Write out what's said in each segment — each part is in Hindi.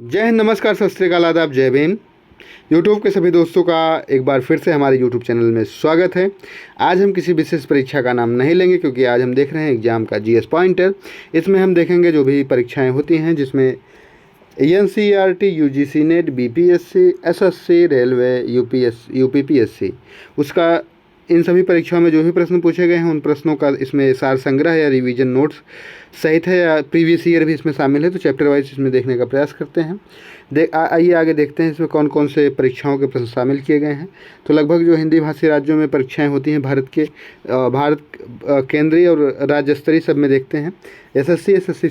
जय हिंद, नमस्कार, सत श्री अकाल, आदाब, जय भीम। यूट्यूब के सभी दोस्तों का एक बार फिर से हमारे यूट्यूब चैनल में स्वागत है। आज हम किसी विशेष परीक्षा का नाम नहीं लेंगे क्योंकि आज हम देख रहे हैं एग्ज़ाम का जीएस पॉइंटर। इसमें हम देखेंगे जो भी परीक्षाएं होती हैं जिसमें NCERT, UGC net, BPSC, SSC, railway, UPPSC, उसका इन सभी परीक्षाओं में जो भी प्रश्न पूछे गए हैं उन प्रश्नों का इसमें सार संग्रह या रिवीजन नोट्स सहित है या प्रीवियस ईयर भी इसमें शामिल है। तो चैप्टर वाइज इसमें देखने का प्रयास करते हैं। आइए आगे देखते हैं इसमें कौन कौन से परीक्षाओं के प्रश्न शामिल किए गए हैं। तो लगभग जो हिंदी भाषी राज्यों में परीक्षाएं होती हैं भारत केंद्रीय और राज्य स्तरीय सब में देखते हैं। SSC,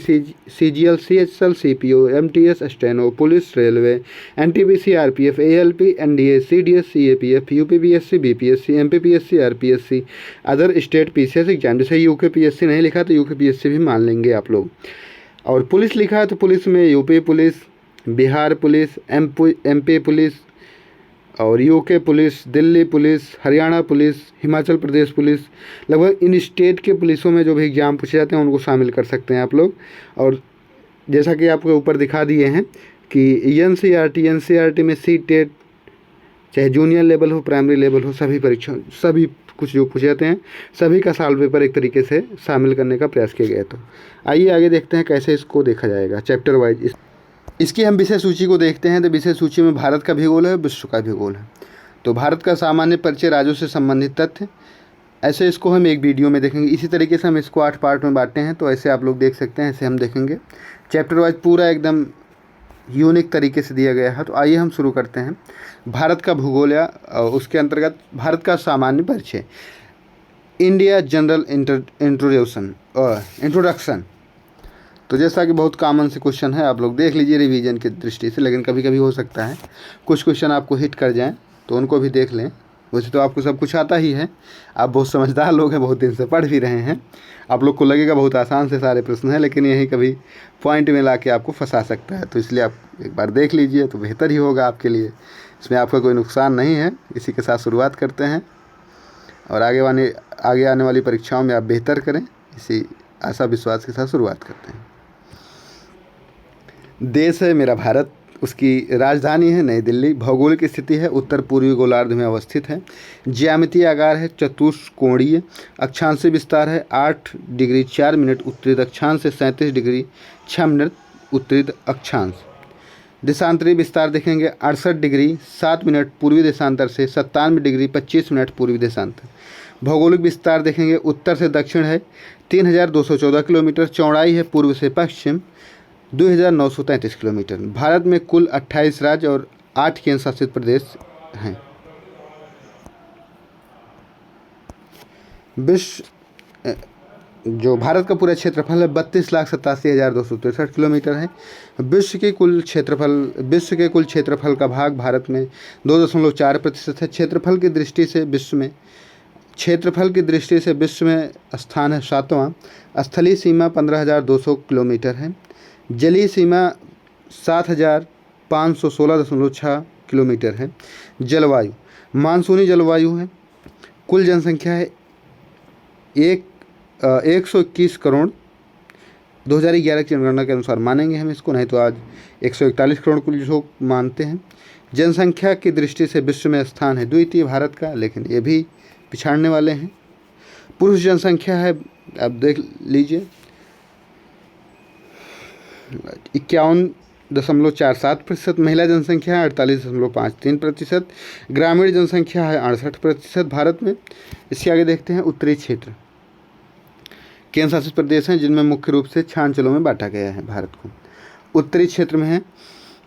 CGL, CHL, CPO, MTS, steno, police, railway, NTPC, RPF, ALP, NDA, CDS, CAPF, UPPSC, BPSC, MPPSC, RPSC, other state PCS exam. जैसे यूकेपीएससी नहीं लिखा तो यूकेपीएससी भी मान लेंगे आप लोग। और पुलिस लिखा है तो पुलिस में UP police, Bihar police, MP police और UK police, Delhi police, Haryana police, Himachal Pradesh police, लगभग इन स्टेट के पुलिसों में जो भी एग्ज़ाम पूछे जाते हैं उनको शामिल कर सकते हैं आप लोग। और जैसा कि आपको ऊपर दिखा दिए हैं कि एनसीईआरटी में सी टेट, चाहे जूनियर लेवल हो, प्राइमरी लेवल हो, सभी परीक्षा सभी कुछ जो पूछे जाते हैं सभी का साल पेपर एक तरीके से शामिल करने का प्रयास किया गया। तो आइए आगे देखते हैं कैसे इसको देखा जाएगा चैप्टर वाइज। इसकी हम विषय सूची को देखते हैं तो विषय सूची में भारत का भूगोल है, विश्व का भूगोल है। तो भारत का सामान्य परिचय, राज्यों से संबंधित तथ्य, ऐसे इसको हम एक वीडियो में देखेंगे। इसी तरीके से हम इसको 8 पार्ट में बांटते हैं तो ऐसे आप लोग देख सकते हैं, ऐसे हम देखेंगे चैप्टर वाइज पूरा एकदम यूनिक तरीके से दिया गया है। तो आइए हम शुरू करते हैं। भारत का भूगोल या उसके अंतर्गत भारत का सामान्य परिचय, इंडिया जनरल इंट्रोडक्शन। तो जैसा कि बहुत कॉमन से क्वेश्चन है, आप लोग देख लीजिए रिवीजन की दृष्टि से, लेकिन कभी कभी हो सकता है कुछ क्वेश्चन आपको हिट कर जाएं तो उनको भी देख लें। वैसे तो आपको सब कुछ आता ही है, आप बहुत समझदार लोग हैं, बहुत दिन से पढ़ भी रहे हैं, आप लोग को लगेगा बहुत आसान से सारे प्रश्न हैं, लेकिन यही कभी पॉइंट में ला के आपको फंसा सकता है। तो इसलिए आप एक बार देख लीजिए तो बेहतर ही होगा आपके लिए, इसमें आपका कोई नुकसान नहीं है। इसी के साथ शुरुआत करते हैं और आगे आने वाली परीक्षाओं में आप बेहतर करें, इसी आशा विश्वास के साथ शुरुआत करते हैं। देश है मेरा भारत, उसकी राजधानी है नई दिल्ली। भौगोलिक स्थिति है उत्तर पूर्वी गोलार्ध में अवस्थित है। ज्यामितीय आकार है चतुष्कोणीय। अक्षांशीय विस्तार है 8 डिग्री 4 मिनट उत्तरी अक्षांश से 37 डिग्री 6 मिनट उत्तरी अक्षांश। देशांतरी विस्तार देखेंगे 68 डिग्री 7 मिनट पूर्वी देशांतर से 97 डिग्री 25 मिनट पूर्वी देशांतर। भौगोलिक विस्तार देखेंगे उत्तर से दक्षिण है 3214 किलोमीटर। चौड़ाई है पूर्व से पश्चिम 2933 किलोमीटर। भारत में कुल 28 राज्य और 8 केंद्र शासित प्रदेश हैं। विश्व जो भारत का पूरा क्षेत्रफल है 32,87,263 किलोमीटर है। विश्व के कुल क्षेत्रफल का भाग भारत में 2.4% है। क्षेत्रफल की दृष्टि से विश्व में स्थान है 7वां। स्थलीय सीमा 15,200 किलोमीटर है। जलीय सीमा 7,516.6 किलोमीटर है। जलवायु मानसूनी जलवायु है। कुल जनसंख्या है 121 करोड़। 2011 की जनगणना के अनुसार मानेंगे हम इसको, नहीं तो आज 141 करोड़ कुल लोग मानते हैं। जनसंख्या की दृष्टि से विश्व में स्थान है द्वितीय भारत का, लेकिन ये भी पिछाड़ने वाले हैं। पुरुष जनसंख्या है, आप देख लीजिए 51.47%। महिला जनसंख्या है 48.53%। ग्रामीण जनसंख्या है 68% भारत में। इसके आगे देखते हैं उत्तरी क्षेत्र। केंद्र शासित प्रदेश हैं जिनमें मुख्य रूप से 6 अंचलों में बांटा गया है भारत को। उत्तरी क्षेत्र में है,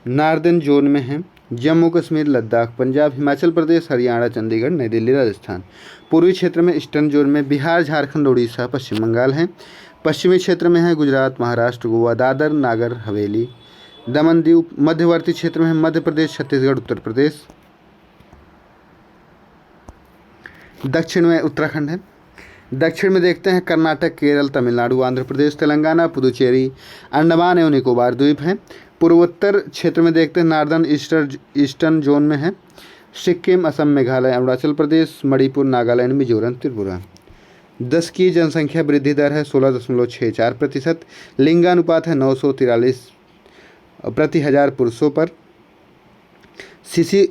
नॉर्दर्न जोन में है जम्मू कश्मीर, लद्दाख, पंजाब, हिमाचल प्रदेश, हरियाणा, चंडीगढ़, नई दिल्ली, राजस्थान। पूर्वी क्षेत्र में ईस्टर्न जोन में बिहार, झारखंड, उड़ीसा, पश्चिम बंगाल हैं। पश्चिमी क्षेत्र में है गुजरात, महाराष्ट्र, गोवा, दादर, नागर हवेली, दमन दीव। मध्यवर्ती क्षेत्र में है मध्य प्रदेश, छत्तीसगढ़, उत्तर प्रदेश। दक्षिण में उत्तराखंड है। दक्षिण में देखते हैं कर्नाटक, केरल, तमिलनाडु, आंध्र प्रदेश, तेलंगाना, पुदुचेरी, अंडमान एवं निकोबार द्वीप हैं। पूर्वोत्तर क्षेत्र में देखते हैं नॉर्दर्न ईस्टर्न जोन में है सिक्किम, असम, मेघालय, अरुणाचल प्रदेश, मणिपुर, नागालैंड, मिजोरम, त्रिपुरा। 10 की जनसंख्या वृद्धि दर है 16.64%। लिंगानुपात है 943 प्रति 1000 पुरुषों पर।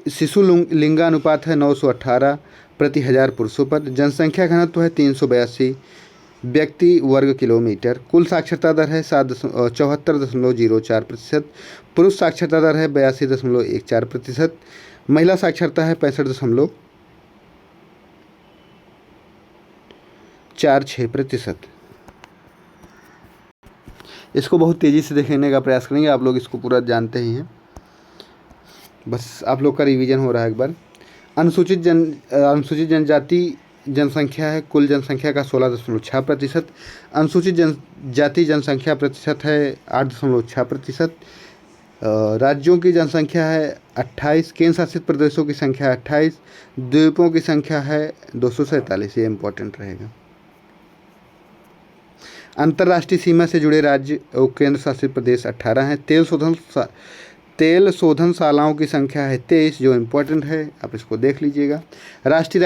शिशु लिंगानुपात है 918 प्रति 1000 पुरुषों पर। जनसंख्या घनत्व है 382 व्यक्ति वर्ग किलोमीटर। कुल साक्षरता दर है 74.04%। पुरुष साक्षरता दर है 82.14%। महिला साक्षरता है 65.46%। इसको बहुत तेज़ी से देखने का प्रयास करेंगे, आप लोग इसको पूरा जानते ही हैं, बस आप लोग का रिवीजन हो रहा है एक बार। अनुसूचित जनजाति जनसंख्या है कुल जनसंख्या का 16.6%। अनुसूचित जनजाति जनसंख्या प्रतिशत है 8.6%। राज्यों की जनसंख्या है 28। केंद्र शासित प्रदेशों की संख्या 28। द्वीपों की संख्या है 247। ये इम्पोर्टेंट रहेगा। अंतर्राष्ट्रीय सीमा से जुड़े राज्य और केंद्र शासित प्रदेश 18 हैं। तेल शोधनशालाओं की संख्या है 23, जो इम्पोर्टेंट है, आप इसको देख लीजिएगा। राष्ट्रीय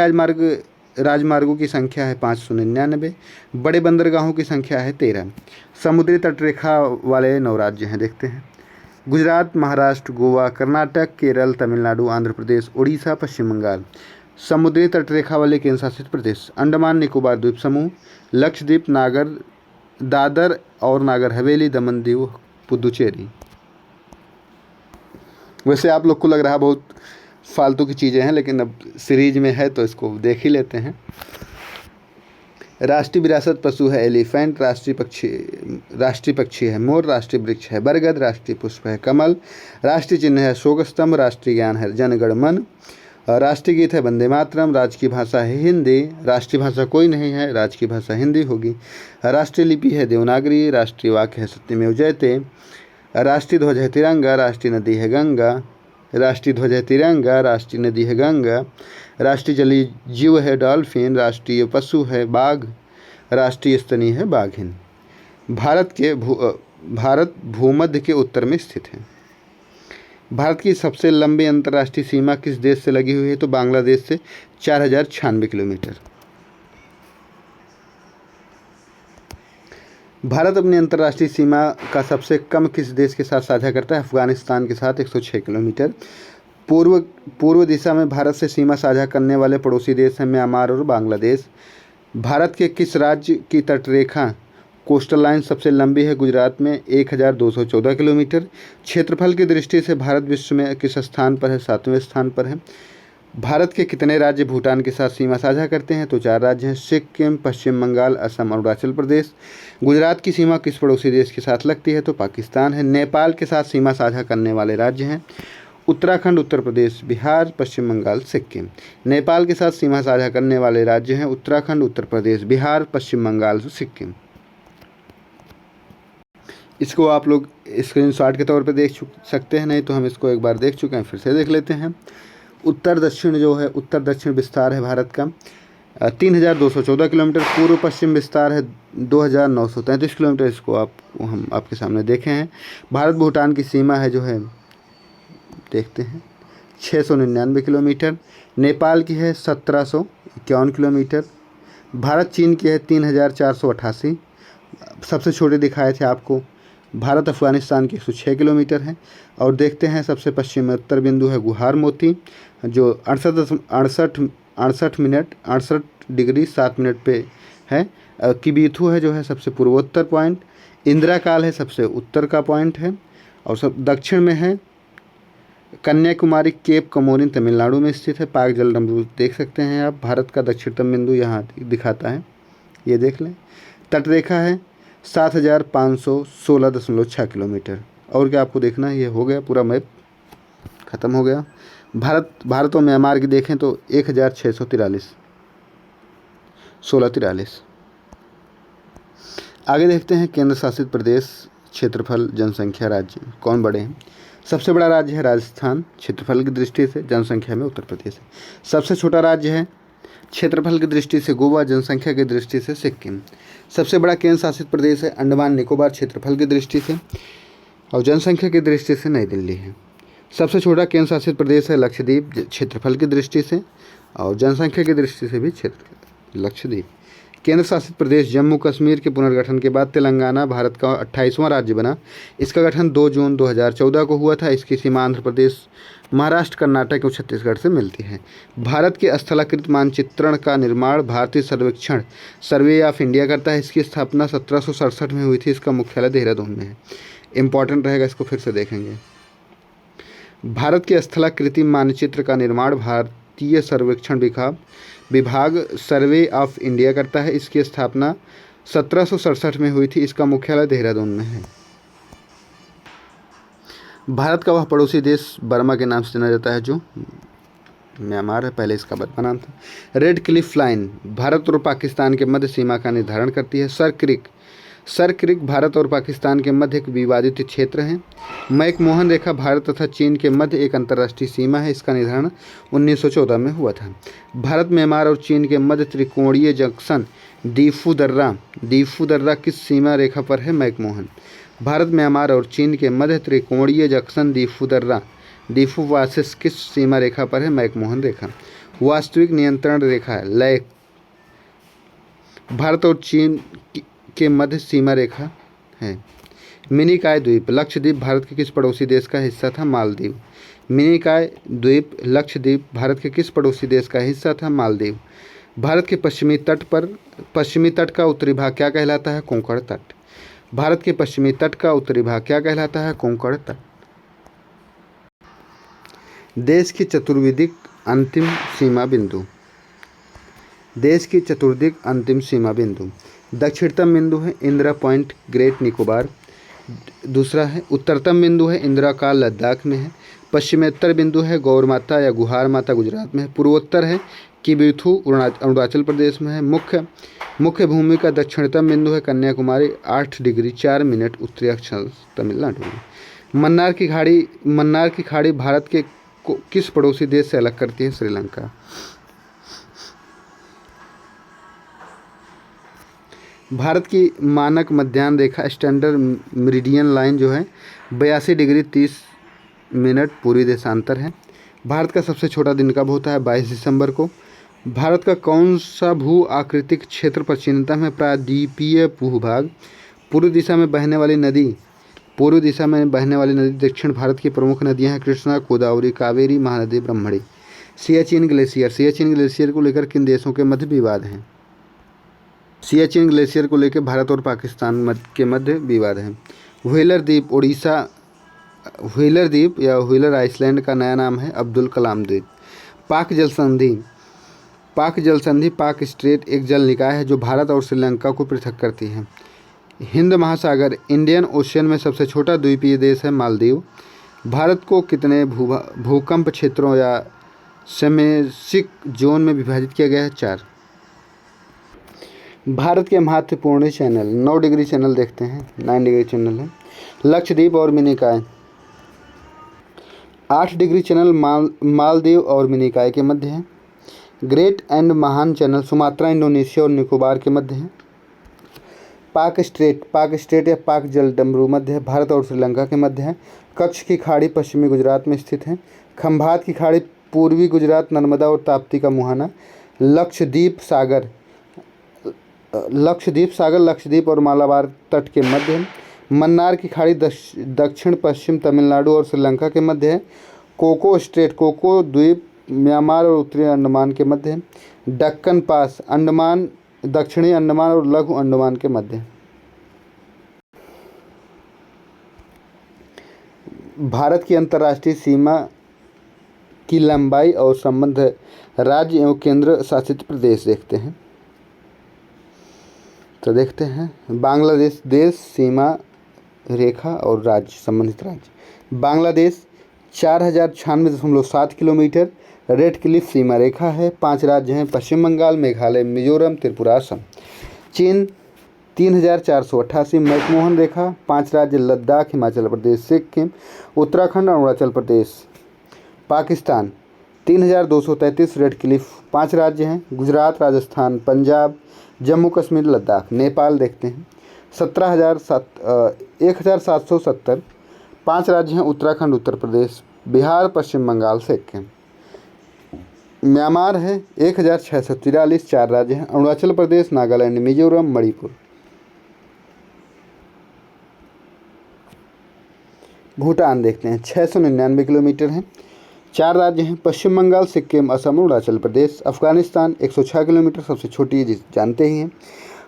राजमार्गों की संख्या है 599। बड़े बंदरगाहों की संख्या है 13। समुद्री तटरेखा वाले 9 राज्य हैं, देखते हैं। गुजरात, महाराष्ट्र, गोवा, कर्नाटक, केरल, तमिलनाडु, आंध्र प्रदेश, उड़ीसा, पश्चिम बंगाल। समुद्री तटरेखा वाले केंद्र शासित प्रदेश अंडमान निकोबार द्वीप समूह, लक्षद्वीप, दादर और नागर हवेली, दमन दीव, पुदुचेरी। वैसे आप लोग को लग रहा है बहुत फालतू की चीज़ें हैं, लेकिन अब सीरीज में है तो इसको देख ही लेते हैं। राष्ट्रीय विरासत पशु है एलिफेंट। राष्ट्रीय पक्षी है मोर। राष्ट्रीय वृक्ष है बरगद। राष्ट्रीय पुष्प है कमल। राष्ट्रीय चिन्ह है अशोक स्तंभ। राष्ट्रीय ज्ञान है जन गण मन। राष्ट्रीय गीत है वंदे मातरम। राज्य की भाषा है हिंदी। राष्ट्रीय भाषा कोई नहीं है, राज्य की भाषा हिंदी होगी। राष्ट्रीय लिपि है देवनागरी। राष्ट्रीय वाक्य है सत्यमेव जयते। राष्ट्रीय ध्वज है तिरंगा। राष्ट्रीय नदी है गंगा। राष्ट्रीय ध्वज है तिरंगा। राष्ट्रीय नदी है गंगा। राष्ट्रीय जलीय जीव है डॉल्फिन। राष्ट्रीय पशु है बाघ। राष्ट्रीय स्तनी है बाघिन। भारत भूमध्य के उत्तर में स्थित है। भारत की सबसे लंबी अंतर्राष्ट्रीय सीमा किस देश से लगी हुई है? तो बांग्लादेश से 4096 किलोमीटर। भारत अपनी अंतर्राष्ट्रीय सीमा का सबसे कम किस देश के साथ साझा करता है? अफगानिस्तान के साथ 106 किलोमीटर। पूर्व दिशा में भारत से सीमा साझा करने वाले पड़ोसी देश हैं म्यांमार और बांग्लादेश। भारत के किस राज्य की तटरेखा कोस्टल लाइन सबसे लंबी है? गुजरात में 1214 किलोमीटर। क्षेत्रफल की दृष्टि से भारत विश्व में किस स्थान पर है? 7वें स्थान पर है। भारत के कितने राज्य भूटान के साथ सीमा साझा करते हैं? तो 4 राज्य हैं, सिक्किम, पश्चिम बंगाल, असम और अरुणाचल प्रदेश। गुजरात की सीमा किस पड़ोसी देश के साथ लगती है? तो पाकिस्तान है। नेपाल के साथ सीमा साझा करने वाले राज्य हैं उत्तराखंड, उत्तर प्रदेश, बिहार, पश्चिम बंगाल, सिक्किम। नेपाल के साथ सीमा साझा करने वाले राज्य हैं उत्तराखंड, उत्तर प्रदेश, बिहार, पश्चिम बंगाल, सिक्किम। इसको आप लोग स्क्रीनशॉट के तौर पे देख सकते हैं, नहीं तो हम इसको एक बार देख चुके हैं, फिर से देख लेते हैं। उत्तर दक्षिण जो है, उत्तर दक्षिण विस्तार है भारत का 3214 किलोमीटर। पूर्व पश्चिम विस्तार है 2933 किलोमीटर। इसको हम आपके सामने देखे हैं। भारत भूटान की सीमा है जो है, देखते हैं, 699 किलोमीटर। नेपाल की है 1751 किलोमीटर। भारत चीन की है 3488। सबसे छोटे दिखाए थे आपको। भारत अफगानिस्तान की 106 किलोमीटर है। और देखते हैं सबसे पश्चिम में उत्तर बिंदु है गुहार मोती, जो 68 डिग्री 7 मिनट पे है। किबीथू है जो है सबसे पूर्वोत्तर पॉइंट। इंदिरा काल है सबसे उत्तर का पॉइंट है। और सब दक्षिण में है कन्याकुमारी, केप कमोरिन तमिलनाडु में स्थित है। पाक जलदंडु देख सकते हैं आप। भारत का दक्षिणतम बिंदु यहाँ दिखाता है, ये देख लें। तटरेखा है 7516.6 किलोमीटर। और क्या आपको देखना है? ये हो गया, पूरा मैप ख़त्म हो गया। भारत और म्यांमार की देखें तो 1643। आगे देखते हैं केंद्र शासित प्रदेश, क्षेत्रफल, जनसंख्या, राज्य कौन बड़े हैं। सबसे बड़ा राज्य है राजस्थान क्षेत्रफल की दृष्टि से, जनसंख्या में उत्तर प्रदेश है। सबसे छोटा राज्य है क्षेत्रफल की दृष्टि से गोवा, जनसंख्या की दृष्टि से सिक्किम। सबसे बड़ा केंद्र शासित प्रदेश है अंडमान निकोबार क्षेत्रफल की दृष्टि से, और जनसंख्या की दृष्टि से नई दिल्ली है। सबसे छोटा केंद्र शासित प्रदेश है लक्षद्वीप क्षेत्रफल की दृष्टि से, और जनसंख्या की दृष्टि से भी लक्षद्वीप। केंद्र शासित प्रदेश जम्मू कश्मीर के पुनर्गठन के बाद तेलंगाना भारत का 28वां राज्य बना। इसका गठन 2 जून 2014 को हुआ था। इसकी सीमा आंध्र प्रदेश, महाराष्ट्र, कर्नाटक और छत्तीसगढ़ से मिलती है। भारत के स्थलाकृत मानचित्रण का निर्माण भारतीय सर्वेक्षण सर्वे ऑफ इंडिया करता है। इसकी स्थापना 1767 में हुई थी। इसका मुख्यालय देहरादून में है। इंपॉर्टेंट रहेगा, इसको फिर से देखेंगे। भारत के स्थलाकृति मानचित्र का निर्माण भारतीय सर्वेक्षण विभाग सर्वे ऑफ इंडिया करता है। इसकी स्थापना 1767 में हुई थी। इसका मुख्यालय देहरादून में है। भारत का वह पड़ोसी देश बर्मा के नाम से जाना जाता है जो म्यांमार है, पहले इसका बर्मा नाम था। रेड क्लिफ लाइन भारत और पाकिस्तान के मध्य सीमा का निर्धारण करती है। सर क्रिक भारत और पाकिस्तान के मध्य एक विवादित क्षेत्र है। मैकमोहन रेखा भारत तथा चीन के मध्य एक अंतर्राष्ट्रीय सीमा है। इसका निर्धारण 1914 में हुआ था। भारत, म्यांमार और चीन के मध्य त्रिकोणीय जंक्शन दीफू दर्रा किस सीमा रेखा पर है? मैकमोहन। भारत, म्यांमार और चीन के मध्य त्रिकोणीय जंक्शन दीफू वासिस किस सीमा रेखा पर है? मैकमोहन रेखा। वास्तविक नियंत्रण रेखा लय भारत और चीन के मध्य सीमा रेखा है। मिनिकॉय द्वीप लक्षद्वीप भारत के किस पड़ोसी देश का हिस्सा था? मालदीव। मिनिकॉय द्वीप लक्षद्वीप भारत के किस पड़ोसी देश का हिस्सा था? मालदीव। भारत के पश्चिमी तट का उत्तरी भाग क्या कहलाता है? कोंकण तट। भारत के पश्चिमी तट का उत्तरी भाग क्या कहलाता है? कोंकण तट। देश की चतुर्विदिक अंतिम सीमा बिंदु। देश की चतुर्दिक अंतिम सीमा बिंदु। दक्षिणतम बिंदु है इंदिरा पॉइंट, ग्रेट निकोबार। दूसरा है उत्तरतम बिंदु है इंदिरा का लद्दाख में है। पश्चिमोत्तर बिंदु है गौर माता या गुहार माता गुजरात में है। पूर्वोत्तर है किबिथु अरुणाचल प्रदेश में है। मुख्य भूमि का दक्षिणतम बिंदु है कन्याकुमारी 8 डिग्री 4 मिनट उत्तरी अक्षांश तमिलनाडु में। मन्नार की खाड़ी भारत के किस पड़ोसी देश से अलग करती है? श्रीलंका। भारत की मानक मध्याह्न रेखा स्टैंडर्ड मेरिडियन लाइन जो है 82 डिग्री 30 मिनट पूर्वी देशांतर है। भारत का सबसे छोटा दिन कब होता है? 22 दिसंबर को। भारत का कौन सा भू आकृतिक क्षेत्र प्राचीनतम है? प्रायद्वीपीय भूभाग। पूर्व दिशा में बहने वाली नदी दक्षिण भारत की प्रमुख नदियां हैं कृष्णा, गोदावरी, कावेरी, महानदी, ब्रह्मणी। सियाचिन ग्लेशियर को लेकर किन देशों के मध्य विवाद हैं? सियाचिन ग्लेशियर को लेकर भारत और पाकिस्तान के मध्य विवाद है। व्हीलर द्वीप या व्हीलर आइसलैंड का नया नाम है अब्दुल कलाम द्वीप। पाक जल संधि पाक स्ट्रेट एक जल निकाय है जो भारत और श्रीलंका को पृथक करती है। हिंद महासागर इंडियन ओशियन में सबसे छोटा द्वीपीय देश है मालदीव। भारत को कितने भूकंप क्षेत्रों या सेस्मिक जोन में विभाजित किया गया है? 4। भारत के महत्वपूर्ण चैनल 9 डिग्री चैनल देखते हैं, 9 डिग्री चैनल है। लक्षद्वीप और मिनिकॉय। 8 डिग्री चैनल मालदीव और मिनिकॉय के मध्य है। ग्रेट एंड महान चैनल सुमात्रा, इंडोनेशिया और निकोबार के मध्य है। पाक स्ट्रेट या पाक जल डमरू मध्य है, भारत और श्रीलंका के मध्य है। कच्छ की खाड़ी पश्चिमी गुजरात में स्थित है। खंभात की खाड़ी पूर्वी गुजरात, नर्मदा और ताप्ती का मुहाना। लक्षद्वीप सागर लक्षद्वीप और मालाबार तट के मध्य है। मन्नार की खाड़ी दक्षिण पश्चिम तमिलनाडु और श्रीलंका के मध्य है। कोको द्वीप म्यांमार और उत्तरी अंडमान के मध्य है। दक्कन पास दक्षिणी अंडमान और लघु अंडमान के मध्य। भारत की अंतर्राष्ट्रीय सीमा की लंबाई और संबंध राज्य एवं केंद्र शासित प्रदेश देखते हैं। तो देखते हैं बांग्लादेश देश, सीमा रेखा और राज्य, संबंधित राज्य। बांग्लादेश 4096.7 किलोमीटर रेड क्लिफ सीमा रेखा है। 5 राज्य हैं पश्चिम बंगाल, मेघालय, मिजोरम, त्रिपुरा, असम। चीन 3488 मैकमोहन रेखा। 5 राज्य लद्दाख, हिमाचल प्रदेश, सिक्किम, उत्तराखंड, अरुणाचल प्रदेश। Pakistan 3233 Radcliffe. 5 राज्य हैं गुजरात, राजस्थान, पंजाब, जम्मू कश्मीर, लद्दाख। नेपाल देखते हैं 1770। 5 राज्य हैं उत्तराखंड, उत्तर प्रदेश, बिहार, पश्चिम बंगाल, सिक्किम। म्यांमार है 1643, 4 राज्य हैं अरुणाचल प्रदेश, नागालैंड, मिजोरम, मणिपुर। भूटान देखते हैं 699 किलोमीटर है, 4 राज्य हैं पश्चिम बंगाल, सिक्किम, असम, अरुणाचल प्रदेश। अफगानिस्तान 106 किलोमीटर, सबसे छोटी है, जानते ही हैं।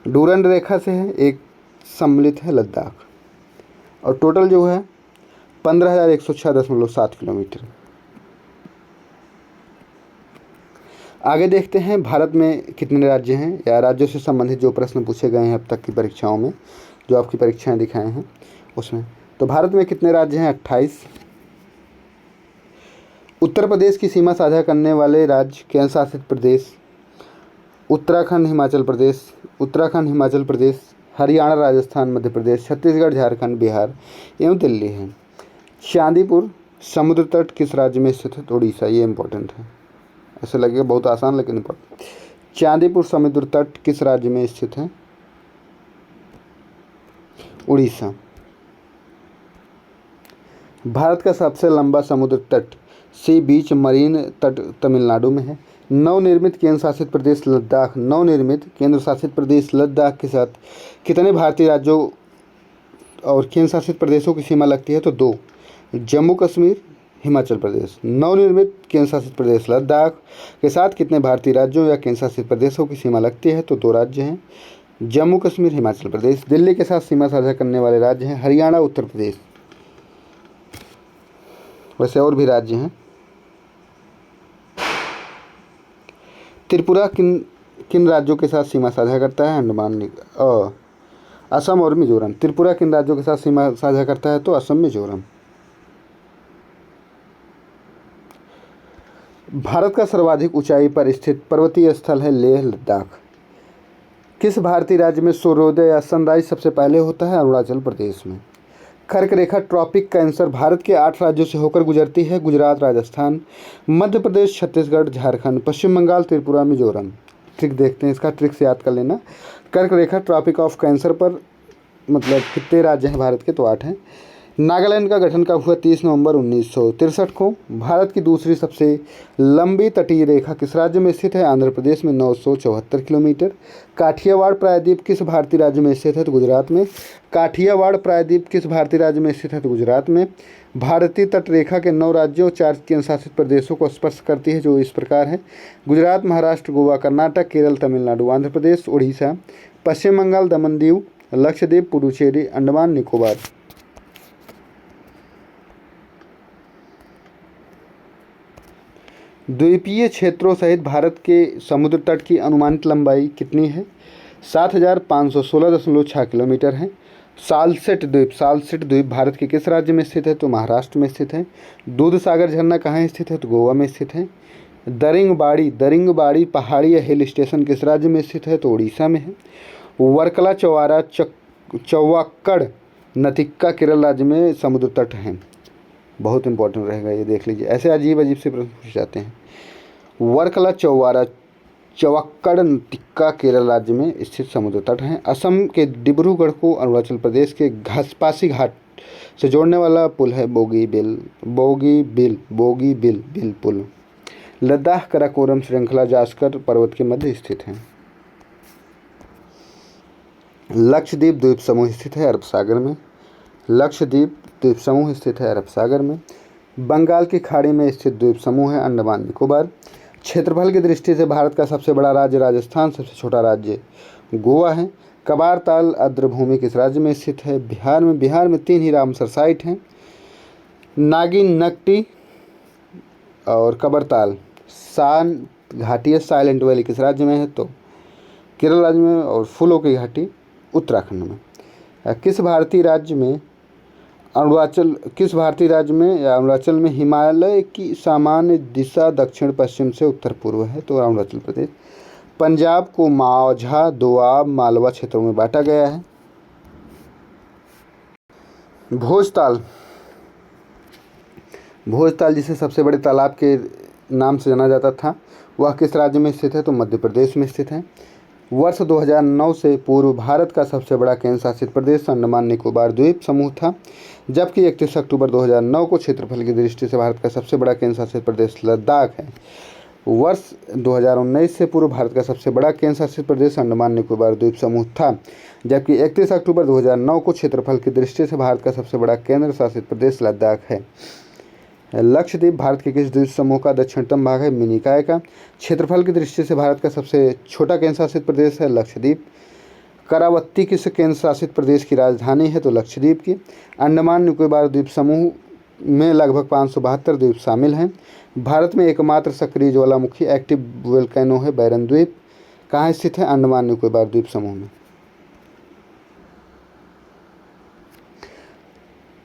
डूरंड रेखा से है, एक सम्मिलित है लद्दाख, और टोटल जो है 15,106.7 किलोमीटर। आगे देखते हैं भारत में कितने राज्य हैं, या राज्यों से संबंधित जो प्रश्न पूछे गए हैं अब तक की परीक्षाओं में, जो आपकी परीक्षाएं दिखाए हैं उसमें। तो भारत में कितने राज्य हैं? 28। उत्तर प्रदेश की सीमा साझा करने वाले राज्य केंद्र शासित प्रदेश उत्तराखंड, हिमाचल प्रदेश, हरियाणा, राजस्थान, मध्य प्रदेश, छत्तीसगढ़, झारखंड, बिहार एवं दिल्ली है। चांदीपुर समुद्र तट किस राज्य में स्थित है? तो उड़ीसा। ये इंपॉर्टेंट है, ऐसे लगेगा बहुत आसान लेकिन इंपॉर्टेंट। चांदीपुर समुद्र तट किस राज्य में स्थित है? उड़ीसा। भारत का सबसे लंबा समुद्र तट सी बीच मरीन तट तमिलनाडु में है। नवनिर्मित केंद्र शासित प्रदेश लद्दाख, के साथ कितने भारतीय राज्यों और केंद्र शासित प्रदेशों की सीमा लगती है? तो 2, जम्मू कश्मीर, हिमाचल प्रदेश। नवनिर्मित केंद्र शासित प्रदेश लद्दाख के साथ कितने भारतीय राज्यों या केंद्र शासित प्रदेशों की सीमा लगती है? तो 2 राज्य हैं, जम्मू कश्मीर, हिमाचल प्रदेश। दिल्ली के साथ सीमा साझा करने वाले राज्य हैं हरियाणा, उत्तर प्रदेश। वैसे और भी राज्य हैं। त्रिपुरा किन राज्यों के साथ सीमा साझा करता है? अंडमान, असम और मिजोरम। त्रिपुरा किन राज्यों के साथ सीमा साझा करता है? तो असम, मिजोरम। भारत का सर्वाधिक ऊंचाई पर स्थित पर्वतीय स्थल है लेह, लद्दाख। किस भारतीय राज्य में सूर्योदय या सनराइज सबसे पहले होता है? अरुणाचल प्रदेश में। कर्क रेखा ट्रॉपिक कैंसर भारत के 8 राज्यों से होकर गुजरती है, गुजरात, राजस्थान, मध्य प्रदेश, छत्तीसगढ़, झारखंड, पश्चिम बंगाल, त्रिपुरा, मिजोरम। ट्रिक देखते हैं, इसका ट्रिक से याद कर लेना। कर्क रेखा ट्रॉपिक ऑफ कैंसर पर मतलब कितने राज्य हैं भारत के? तो 8 हैं। नागालैंड का गठन कब हुआ? 30 नवंबर 1963 को। भारत की दूसरी सबसे लंबी तटीय रेखा किस राज्य में स्थित है? आंध्र प्रदेश में 974 किलोमीटर। काठियावाड़ प्रायद्वीप किस भारतीय राज्य में स्थित है? तो गुजरात में। काठियावाड़ प्रायद्वीप किस भारतीय राज्य में स्थित है? तो गुजरात में। भारतीय तट रेखा के 9 राज्यों, 4 केंद्र शासित प्रदेशों को स्पर्श करती है, जो इस प्रकार है: गुजरात, महाराष्ट्र, गोवा, कर्नाटक, केरल, तमिलनाडु, आंध्र प्रदेश, उड़ीसा, पश्चिम बंगाल, दमन दीव, लक्षद्वीप, पुडुचेरी, अंडमान निकोबार। द्वीपीय क्षेत्रों सहित भारत के समुद्र तट की अनुमानित लंबाई कितनी है? 7,516.6 किलोमीटर है। सालसेट द्वीप भारत के किस राज्य में स्थित है? तो महाराष्ट्र में स्थित है। दूध सागर झरना कहाँ स्थित है? तो गोवा में स्थित है। दरिंगबाड़ी पहाड़ी या हिल स्टेशन किस राज्य में स्थित है? तो उड़ीसा में है। वर्कला चौवाक्कड़ नतिक्का केरल राज्य में समुद्र तट हैं। बहुत इंपॉर्टेंट रहेगा, ये देख लीजिए, ऐसे अजीब से प्रश्न पूछे जाते हैं। वर्कला चौवाक्कड़ नतिक्का केरल राज्य में स्थित समुद्र तट हैं। असम के डिब्रूगढ़ को अरुणाचल प्रदेश के घासपासी घाट से जोड़ने वाला पुल है बोगीबिल पुल। लद्दाख काराकोरम श्रृंखला जास्कर पर्वत के मध्य स्थित है। लक्षद्वीप द्वीप समूह स्थित है अरब सागर में। बंगाल की खाड़ी में स्थित द्वीप समूह है अंडमान निकोबार। क्षेत्रफल की दृष्टि से भारत का सबसे बड़ा राज्य राजस्थान, सबसे छोटा राज्य गोवा है। कबार ताल आर्द्रभूमि किस राज्य में स्थित है? बिहार में 3 ही रामसर साइट हैं, नागिन, नकटी और कबरताल। सान घाटी है, साइलेंट वैली किस राज्य में है? तो केरल राज्य में। और फूलों की घाटी उत्तराखंड में। किस भारतीय राज्य में अरुणाचल में हिमालय की सामान्य दिशा दक्षिण पश्चिम से उत्तर पूर्व है? तो अरुणाचल प्रदेश। पंजाब को माझा, दोआब, मालवा क्षेत्रों में बांटा गया है। भोजताल जिसे सबसे बड़े तालाब के नाम से जाना जाता था, वह किस राज्य में स्थित है? तो मध्य प्रदेश में स्थित है। वर्ष 2009 से पूर्व भारत का सबसे बड़ा केंद्र शासित प्रदेश अंडमान निकोबार द्वीप समूह था, जबकि 31 अक्टूबर 2009 को क्षेत्रफल की दृष्टि से भारत का सबसे बड़ा केंद्र शासित प्रदेश लद्दाख है। वर्ष 2019 से पूर्व भारत का सबसे बड़ा केंद्र शासित प्रदेश अंडमान निकोबार द्वीप समूह था, जबकि 31 अक्टूबर 2009 को क्षेत्रफल की दृष्टि से भारत का सबसे बड़ा केंद्र शासित प्रदेश लद्दाख है। लक्षद्वीप भारत के किस द्वीप समूह का दक्षिणतम भाग है? मिनिकॉय का। क्षेत्रफल की दृष्टि से भारत का सबसे छोटा केंद्र शासित प्रदेश है लक्षद्वीप। करावत्ती किस केंद्र शासित प्रदेश की राजधानी है? तो लक्षद्वीप की। अंडमान निकोबार द्वीप समूह में लगभग 572 द्वीप शामिल हैं। भारत में एकमात्र सक्रिय ज्वालामुखी एक्टिव वोल्केनो है बैरन द्वीप। कहाँ स्थित है? अंडमान निकोबार द्वीप समूह में।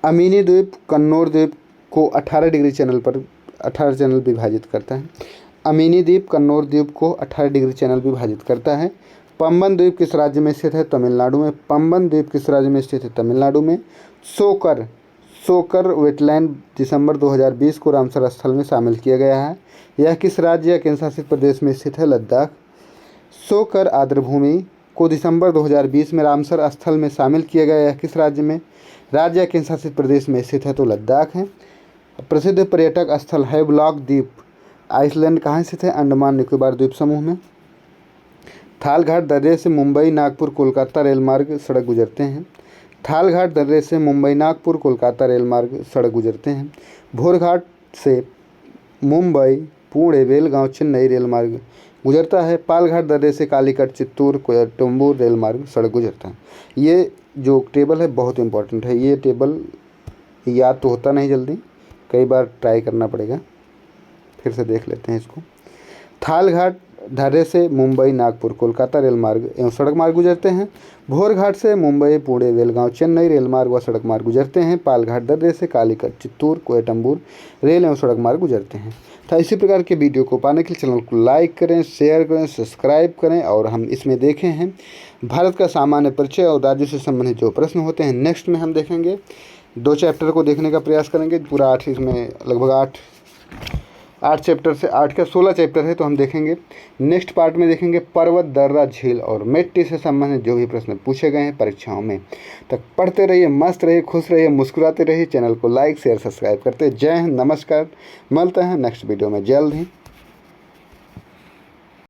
अमीनी द्वीप कन्नौर द्वीप को 18 डिग्री चैनल पर 18 चैनल विभाजित करता है। अमीनी द्वीप कन्नौर द्वीप को 18 डिग्री चैनल विभाजित करता है। पंबन द्वीप किस राज्य में स्थित है? तमिलनाडु में। पंबन द्वीप किस राज्य में स्थित है? तमिलनाडु में। सोकर वेटलैंड दिसंबर 2020 को रामसर स्थल में शामिल किया गया है। यह किस राज्य या केंद्र शासित प्रदेश में स्थित है? लद्दाख। सोकर आर्द्रभूमि को दिसंबर 2020 में रामसर स्थल में शामिल किया गया। यह किस राज्य में राज्य या केंद्र शासित प्रदेश में स्थित है? तो लद्दाख है। प्रसिद्ध पर्यटक स्थल हैवलॉक द्वीप आइसलैंड कहाँ स्थित है? अंडमान निकोबार द्वीप समूह में। थालघाट दर्रे से मुंबई नागपुर कोलकाता रेलमार्ग सड़क गुजरते हैं। थालघाट दर्रे से मुंबई नागपुर कोलकाता रेलमार्ग सड़क गुजरते हैं। भोरघाट से मुंबई पुणे बेलगांव चेन्नई रेलमार्ग गुजरता है। पालघाट दर्रे से कालीकट चित्तूर कोयम्बटूर रेलमार्ग सड़क गुजरता है। ये जो टेबल है बहुत इंपॉर्टेंट है। ये टेबल याद तो होता नहीं जल्दी, कई बार ट्राई करना पड़ेगा। फिर से देख लेते हैं इसको। थालघाट दर्रे से मुंबई नागपुर कोलकाता रेलमार्ग एवं सड़क मार्ग गुजरते हैं। भोरघाट से मुंबई पुणे बेलगांव चेन्नई रेलमार्ग व सड़क मार्ग गुजरते हैं। पालघाट दर्रे से कालीकट चित्तूर कोयम्बटूर रेल एवं सड़क मार्ग गुजरते हैं। तो इसी प्रकार के वीडियो को पाने के लिए चैनल को लाइक करें, शेयर करें, सब्सक्राइब करें। और हम इसमें देखे हैं भारत का सामान्य परिचय और राज्यों से संबंधित जो प्रश्न होते हैं। नेक्स्ट में हम देखेंगे 2 चैप्टर को देखने का प्रयास करेंगे। पूरा 8 इसमें लगभग 8 चैप्टर से 8 का 16 चैप्टर है, तो हम देखेंगे। नेक्स्ट पार्ट में देखेंगे पर्वत, दर्रा, झील और मिट्टी से संबंधित जो भी प्रश्न पूछे गए हैं परीक्षाओं में। तक पढ़ते रहिए, मस्त रहिए, खुश रहिए, मुस्कुराते रहिए। चैनल को लाइक शेयर सब्सक्राइब करते। जय हिंद, नमस्कार। मिलते हैं नेक्स्ट वीडियो में जल्द ही।